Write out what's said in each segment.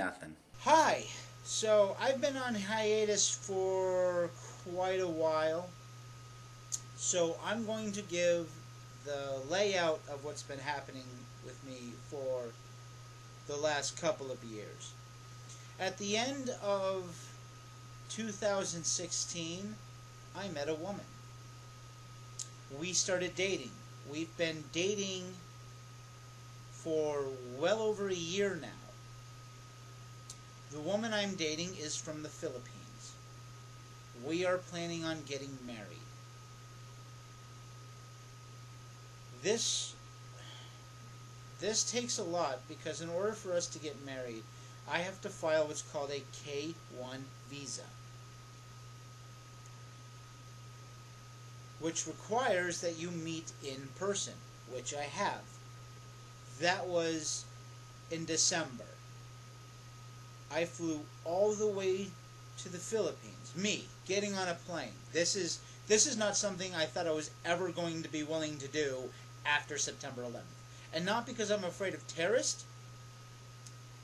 nothing. Hi. So I've been on hiatus for quite a while. So I'm going to give the layout of what's been happening with me for the last couple of years. At the end of 2016, I met a woman. We started dating. We've been dating for well over a year now. The woman I'm dating is from the Philippines. We are planning on getting married. This takes a lot because in order for us to get married, I have to file what's called a K-1 visa, which requires that you meet in person, which I have. That was in December. I flew all the way to the Philippines. Me, getting on a plane. This is not something I thought I was ever going to be willing to do after September 11th. And not because I'm afraid of terrorists.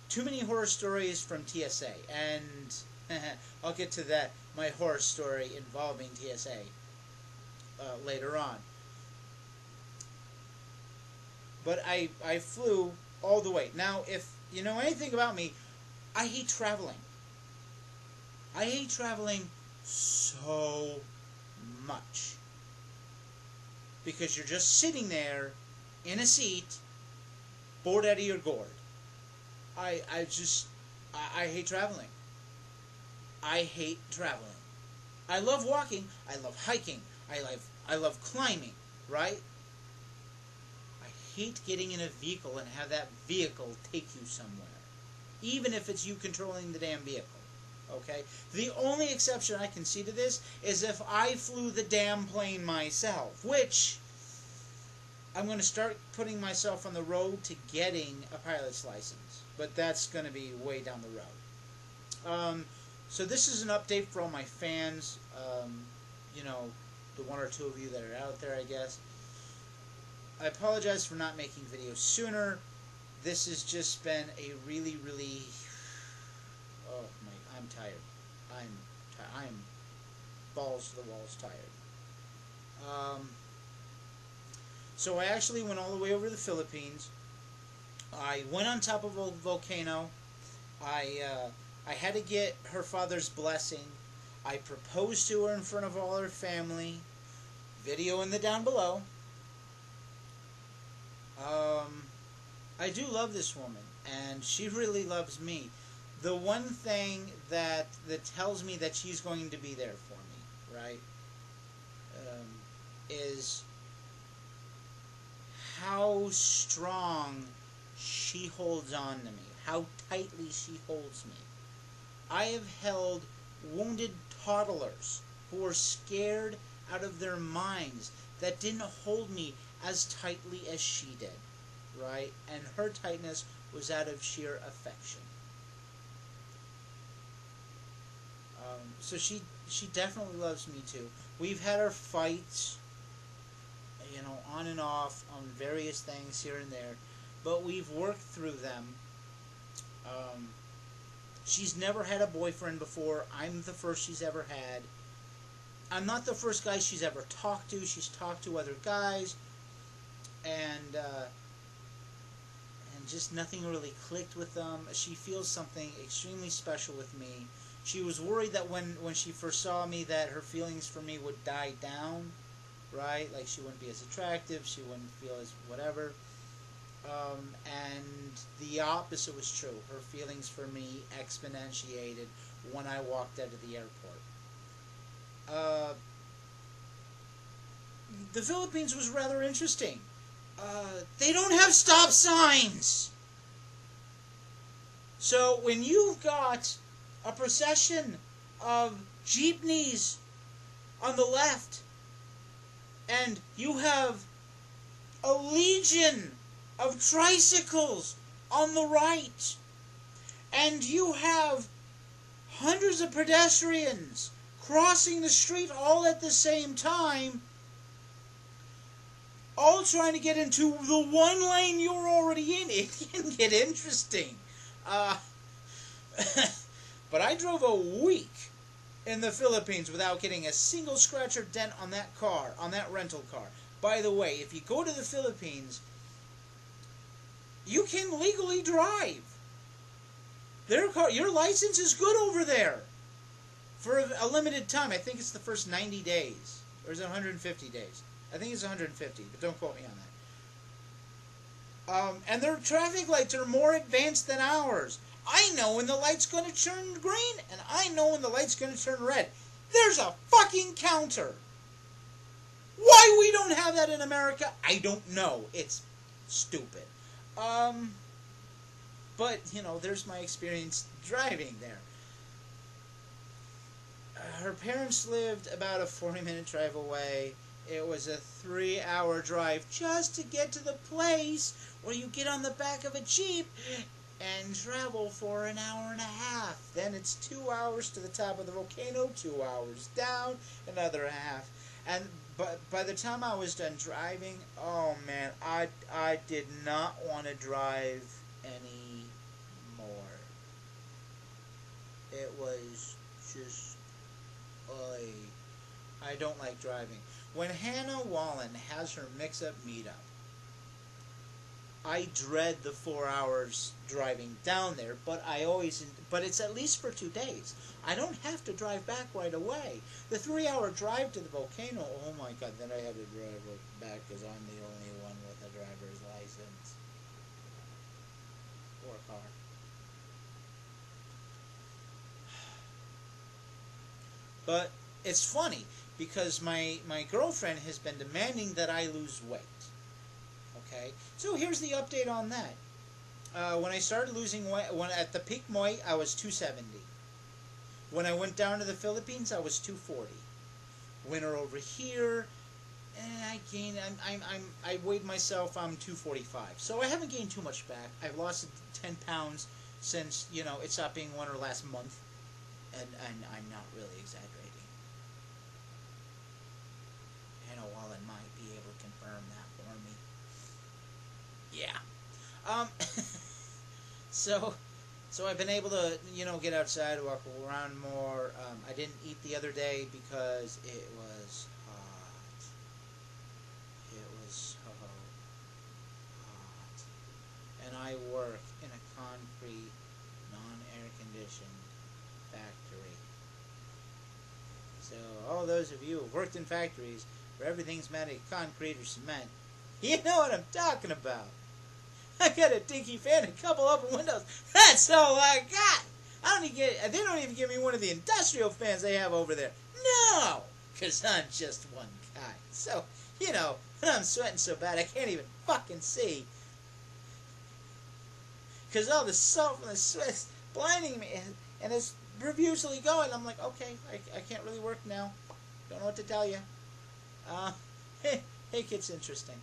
Too many horror stories from TSA. And I'll get to that, my horror story involving TSA later on. But I flew all the way. Now, if you know anything about me, I hate traveling. I hate traveling so much. Because you're just sitting there in a seat, bored out of your gourd. I hate traveling. I hate traveling. I love walking. I love hiking. I love climbing, right? I hate getting in a vehicle and have that vehicle take you somewhere. Even if it's you controlling the damn vehicle. Okay? The only exception I can see to this is if I flew the damn plane myself, which I'm going to start putting myself on the road to getting a pilot's license. But that's going to be way down the road. So this is an update for all my fans. You know, the one or two of you that are out there, I guess. I apologize for not making videos sooner. This has just been a really, oh my, I'm tired. I'm balls to the walls tired. So I actually went all the way over to the Philippines. I went on top of a volcano. I had to get her father's blessing. I proposed to her in front of all her family. Video in the down below. I do love this woman, and she really loves me. The one thing that tells me that she's going to be there for me, right, is how strong she holds on to me, how tightly she holds me. I have held wounded toddlers who were scared out of their minds that didn't hold me as tightly as she did, right? And her tightness was out of sheer affection. So she definitely loves me too. We've had our fights, you know, on and off on various things here and there, but we've worked through them. She's never had a boyfriend before. I'm the first she's ever had. I'm not the first guy she's ever talked to. She's talked to other guys, and just nothing really clicked with them. She feels something extremely special with me. She was worried that when she first saw me that her feelings for me would die down, right? Like she wouldn't be as attractive, she wouldn't feel as whatever. And the opposite was true. Her feelings for me exponentiated when I walked out of the airport. The Philippines was rather interesting. They don't have stop signs. So when you've got a procession of jeepneys on the left, and you have a legion of tricycles on the right, and you have hundreds of pedestrians crossing the street all at the same time, all trying to get into the one lane you're already in, it can get interesting. But I drove a week in the Philippines without getting a single scratch or dent on that car, on that rental car. By the way, if you go to the Philippines, you can legally drive. Your license is good over there for a limited time. I think it's the first 90 days. Or is it 150 days? I think it's 150, but don't quote me on that. And their traffic lights are more advanced than ours. I know when the light's going to turn green, and I know when the light's going to turn red. There's a fucking counter. Why we don't have that in America, I don't know. It's stupid. But, there's my experience driving there. Her parents lived about a 40-minute drive away. It was a 3-hour drive just to get to the place where you get on the back of a Jeep and travel for an hour and a half. Then it's 2 hours to the top of the volcano, 2 hours down, another half. And by the time I was done driving, oh man, I did not want to drive any more. It was just, I don't like driving. When Hannah Wallen has her mix-up meetup, I dread the 4 hours driving down there, but it's at least for 2 days. I don't have to drive back right away. The 3-hour drive to the volcano, oh my god, then I had to drive back because I'm the only one with a driver's license. Or a car. But it's funny, because my girlfriend has been demanding that I lose weight. Okay, so here's the update on that. When I started losing weight, at the peak weight, I was 270. When I went down to the Philippines, I was 240. Winter over here, I gained. I weighed myself. I'm 245. So I haven't gained too much back. I've lost 10 pounds since it stopped being winter last month, and I'm not really exaggerating. Hannah Wallen might be able to confirm that for me. Yeah. So I've been able to, get outside, walk around more. I didn't eat the other day because it was hot. It was so hot. And I work in a concrete, non-air conditioned factory. So all those of you who have worked in factories where everything's made of concrete or cement, you know what I'm talking about. I got a dinky fan and a couple open windows. That's all I got. They don't even give me one of the industrial fans they have over there. No, because I'm just one guy. So, when I'm sweating so bad I can't even fucking see. Because all the salt from the sweat's blinding me. And it's profusely going. I'm like, okay, I can't really work now. Don't know what to tell you. It gets interesting.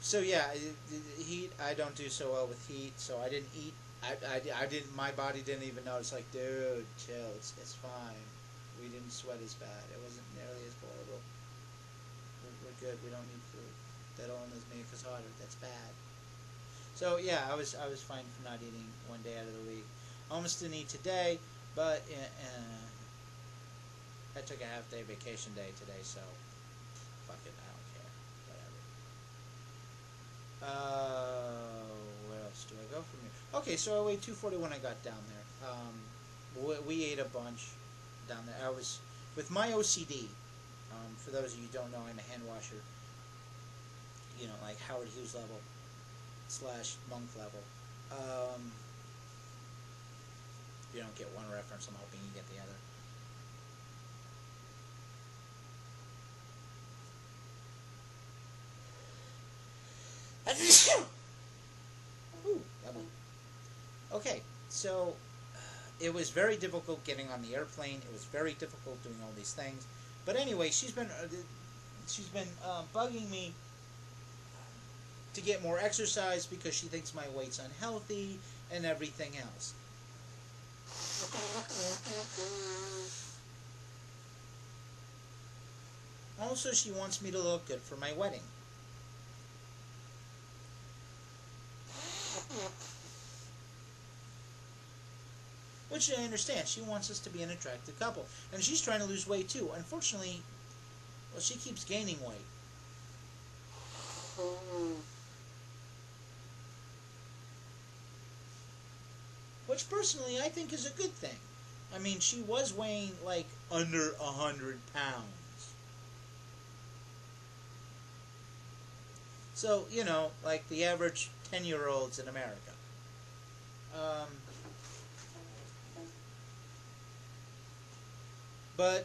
So yeah, heat. I don't do so well with heat, so I didn't eat. I didn't. My body didn't even know. It's like, dude, chill. It's fine. We didn't sweat as bad. It wasn't nearly as horrible. We're good. We don't need food. That only make us hotter. That's bad. So yeah, I was fine for not eating one day out of the week. Almost didn't eat today, but I took a half-day vacation day today, so fuck it. I don't care. Where else do I go from here? Okay, so I weighed 240 when I got down there. We ate a bunch down there. I was with my OCD. For those of you who don't know, I'm a hand washer. Like Howard Hughes level / monk level. If you don't get one reference, I'm hoping you get the other. Ooh, yummy. Okay, so it was very difficult getting on the airplane. It was very difficult doing all these things. But anyway, she's been bugging me to get more exercise because she thinks my weight's unhealthy and everything else. Also, she wants me to look good for my wedding. which I understand. She wants us to be an attractive couple. And she's trying to lose weight too. Unfortunately, well, she keeps gaining weight. Which personally I think is a good thing. I mean, she was weighing like under 100 pounds. So, you know, like the average 10-year-olds in America. But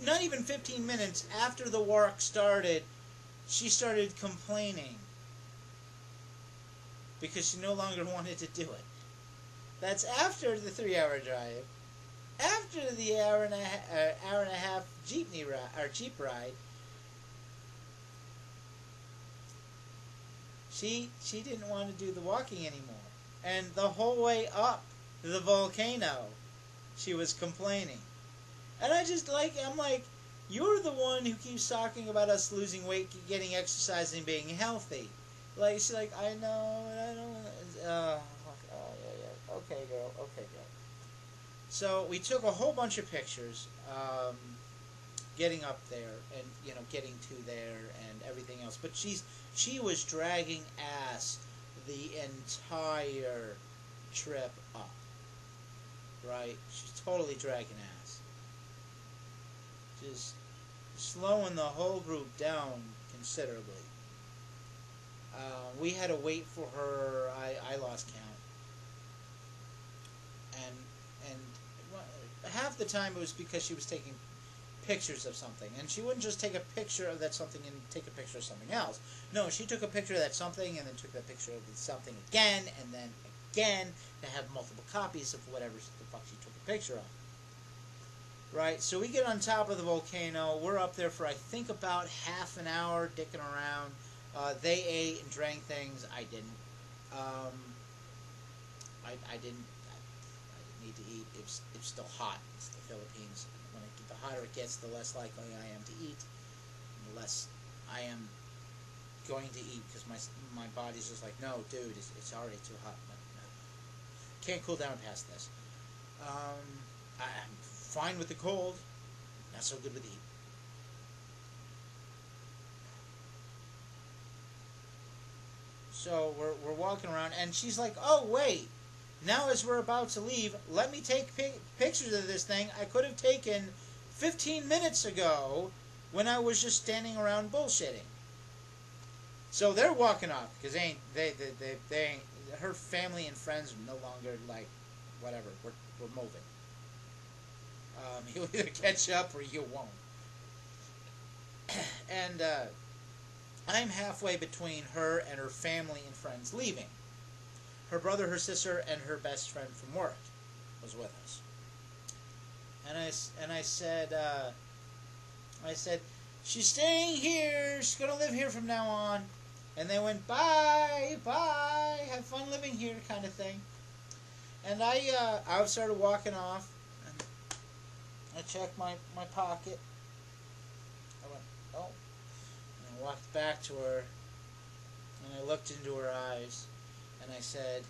not even 15 minutes after the walk started, she started complaining because she no longer wanted to do it. That's after the 3-hour drive, after the hour and a half Jeep ride. She didn't want to do the walking anymore, and the whole way up the volcano, she was complaining. And I'm like, you're the one who keeps talking about us losing weight, getting exercise, and being healthy. Like, she's like, I know, and I don't. Okay, girl. So we took a whole bunch of pictures, getting up there and getting to there and everything else. But she was dragging ass the entire trip up. Right? She's totally dragging ass. Just slowing the whole group down considerably. We had to wait for her. I lost count. And half the time it was because she was taking pictures of something, and she wouldn't just take a picture of that something and take a picture of something else. No, she took a picture of that something and then took that picture of something again and then again to have multiple copies of whatever the fuck she took a picture of. Right, so we get on top of the volcano. We're up there for I think about half an hour dicking around. They ate and drank things. I didn't. I didn't need to eat. It's still hot. It's the Philippines. The hotter it gets, the less likely I am to eat, and the less I am going to eat because my body's just like, no, dude, it's already too hot. No. Can't cool down past this. I'm fine with the cold, not so good with the heat. So we're walking around, and she's like, oh, wait. Now as we're about to leave, let me take pictures of this thing I could have taken 15 minutes ago when I was just standing around bullshitting. So they're walking off because they ain't, her family and friends are no longer like, whatever, we're moving. You'll either catch up or you won't. And I'm halfway between her and her family and friends leaving. Her brother, her sister, and her best friend from work was with us. And I said, she's staying here. She's gonna live here from now on. And they went, bye, have fun living here, kind of thing. And I started walking off. And I checked my pocket. I went, oh. And I walked back to her. And I looked into her eyes. And I said,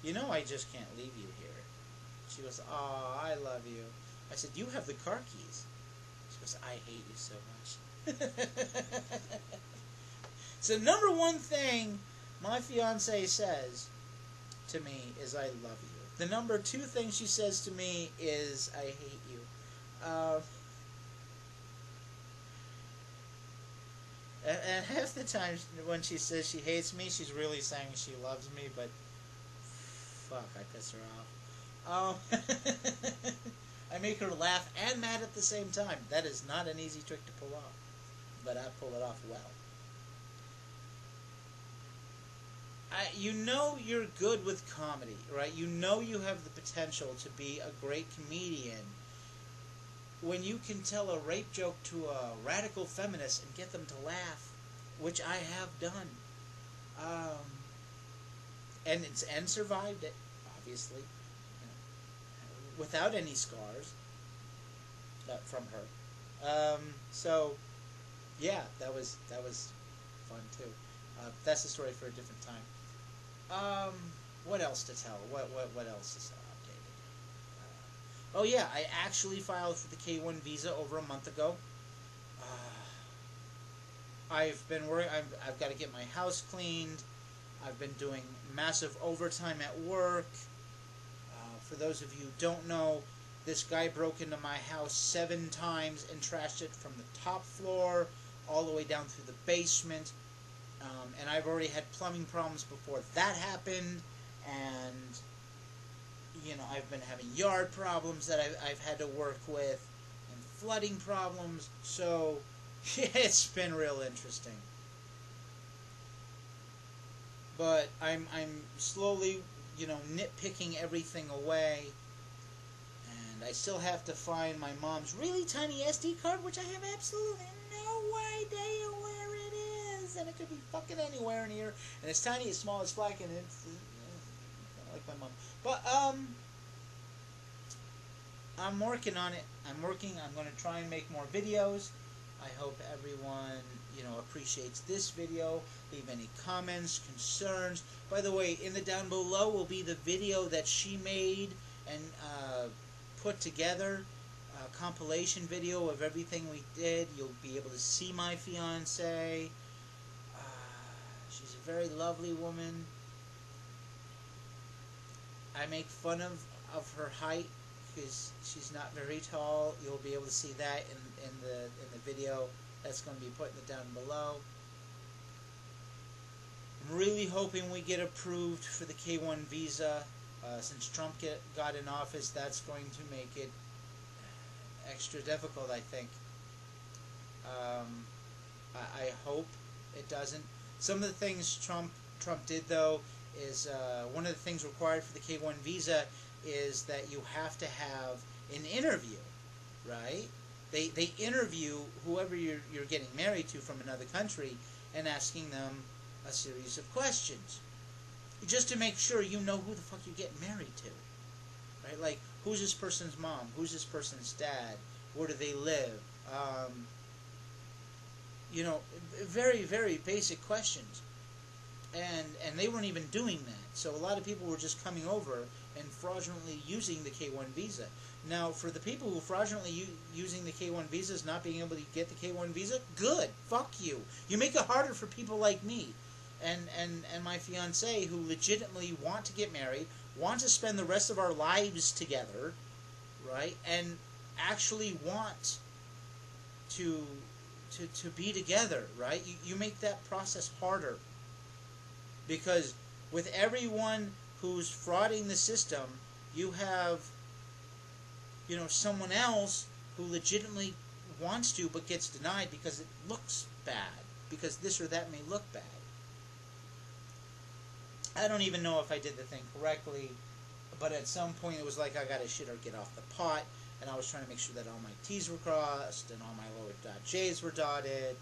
you know I just can't leave you here. She goes, aw, I love you. I said, you have the car keys. She goes, I hate you so much. So number one thing my fiance says to me is I love you. The number two thing she says to me is I hate you. And half the time when she says she hates me, she's really saying she loves me, but fuck, I piss her off. I make her laugh and mad at the same time. That is not an easy trick to pull off, but I pull it off well. You know you're good with comedy, right? You know you have the potential to be a great comedian when you can tell a rape joke to a radical feminist and get them to laugh, which I have done. And survived it, obviously, without any scars from her. So, yeah, that was fun too. That's a story for a different time. what else to tell? What else is updated? Oh yeah, I actually filed for the K1 visa over a month ago. I've been working. I've got to get my house cleaned. I've been doing massive overtime at work. For those of you who don't know, this guy broke into my house 7 times and trashed it from the top floor all the way down through the basement. And I've already had plumbing problems before that happened. And, you know, I've been having yard problems that I've had to work with. And flooding problems. So, yeah, it's been real interesting. But I'm slowly, you know, nitpicking everything away. And I still have to find my mom's really tiny SD card, which I have absolutely no idea where it is. And it could be fucking anywhere in here. And it's tiny, it's small, it's black, and it's kind of like my mom. But, I'm working on it. I'm going to try and make more videos. I hope everyone, you know, appreciates this video. Leave any comments, concerns. By the way, in the down below will be the video that she made and put together, a compilation video of everything we did. You'll be able to see my fiance. She's a very lovely woman. I make fun of her height because she's not very tall. You'll be able to see that in the video that's going to be put in the down below. I'm really hoping we get approved for the K1 visa. Since Trump got in office, that's going to make it extra difficult, I think. I hope it doesn't. Some of the things Trump did, though, is one of the things required for the K1 visa is that you have to have an interview, right? They interview whoever you're getting married to from another country and asking them a series of questions, just to make sure you know who the fuck you're getting married to, right? Like, who's this person's mom? Who's this person's dad? Where do they live? You know, very, very basic questions. And they weren't even doing that. So a lot of people were just coming over and fraudulently using the K1 visa. Now, for the people who fraudulently using the K1 visas, not being able to get the K1 visa, good. Fuck you. You make it harder for people like me and my fiance who legitimately want to get married, want to spend the rest of our lives together, right? And actually want to be together, right? You make that process harder. Because with everyone who's frauding the system, you have, you know, someone else who legitimately wants to but gets denied because it looks bad. Because this or that may look bad. I don't even know if I did the thing correctly, but at some point it was like I got to shit or get off the pot, and I was trying to make sure that all my T's were crossed and all my lower J's were dotted.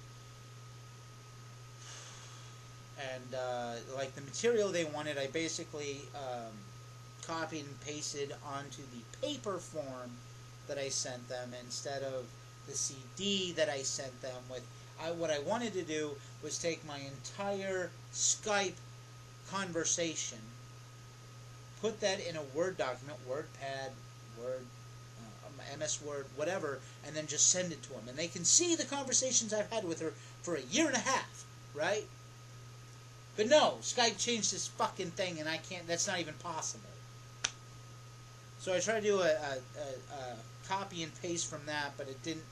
And, like, the material they wanted, I basically copied and pasted onto the paper form that I sent them instead of the CD that I sent them with. What I wanted to do was take my entire Skype conversation, put that in a Word document, WordPad, Word, MS Word, whatever, and then just send it to them. And they can see the conversations I've had with her for a year and a half, right? But no, Skype changed this fucking thing, and I can't. That's not even possible. So I tried to do a copy and paste from that, but it didn't.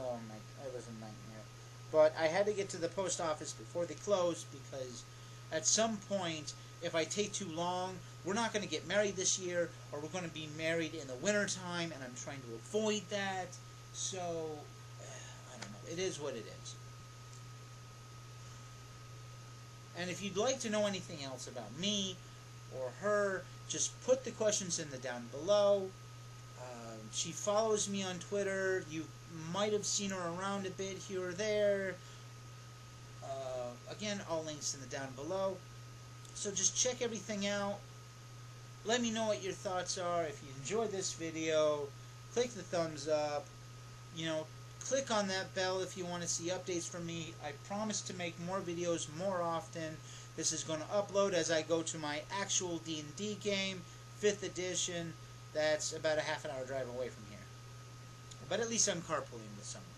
Oh my, it was a nightmare. But I had to get to the post office before they closed because at some point, if I take too long, we're not going to get married this year, or we're going to be married in the wintertime, and I'm trying to avoid that. So I don't know. It is what it is. And if you'd like to know anything else about me or her, just put the questions in the down below. She follows me on Twitter. You might have seen her around a bit here or there. Again, all links in the down below. So just check everything out. Let me know what your thoughts are. If you enjoyed this video, click the thumbs up. You know, click on that bell if you want to see updates from me. I promise to make more videos more often. This is going to upload as I go to my actual D&D game, 5th edition. That's about a half an hour drive away from here. But at least I'm carpooling with someone.